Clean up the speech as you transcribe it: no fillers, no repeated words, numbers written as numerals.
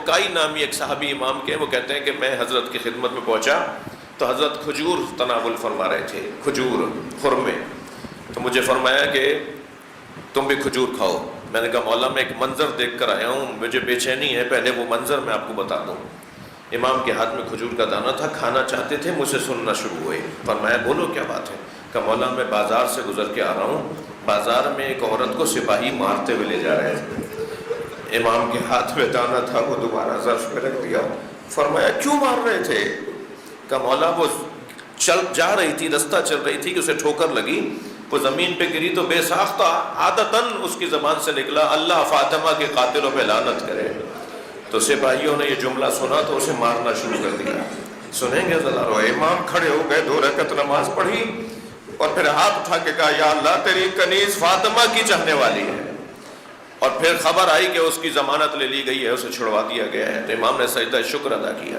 لالکائی نامی ایک صحابی امام کے، وہ کہتے ہیں کہ میں حضرت کی خدمت میں پہنچا تو حضرت کھجور تناول فرما رہے تھے، کھجور خرمے، تو مجھے فرمایا کہ تم بھی کھجور کھاؤ۔ میں نے کہا مولا میں ایک منظر دیکھ کر آیا ہوں، مجھے بے چینی ہے، پہلے وہ منظر میں آپ کو بتا دوں۔ امام کے ہاتھ میں کھجور کا دانہ تھا، کھانا چاہتے تھے، مجھ سے سننا شروع ہوئے۔ فرمایا بولو کیا بات ہے؟ کہ مولا میں بازار سے گزر کے آ رہا ہوں، بازار میں ایک عورت کو سپاہی مارتے ہوئے لے جا رہے تھے، امام کے ہاتھ میں دانہ تھا، وہ دوبارہ ظرف میں رکھ دیا۔ فرمایا کیوں مار رہے تھے؟ کہ مولا وہ چل جا رہی تھی، رستہ چل رہی تھی کہ اسے ٹھوکر لگی، وہ زمین پہ گری تو بے ساختہ عادتاً اس کی زبان سے نکلا اللہ فاطمہ کے قاتلوں پہ لعنت کرے۔ تو سپاہیوں نے یہ جملہ سنا تو اسے مارنا شروع کر دیا۔ سنیں گے ذرا، امام کھڑے ہو گئے، 2 رکعت نماز پڑھی اور پھر ہاتھ اٹھا کے کہا یا اللہ تیری کنیز فاطمہ کی چاہنے والی ہے، اور پھر خبر آئی کہ اس کی ضمانت لے لی گئی ہے، اسے چھڑوا دیا گیا ہے، تو امام نے سجدہ شکر ادا کیا۔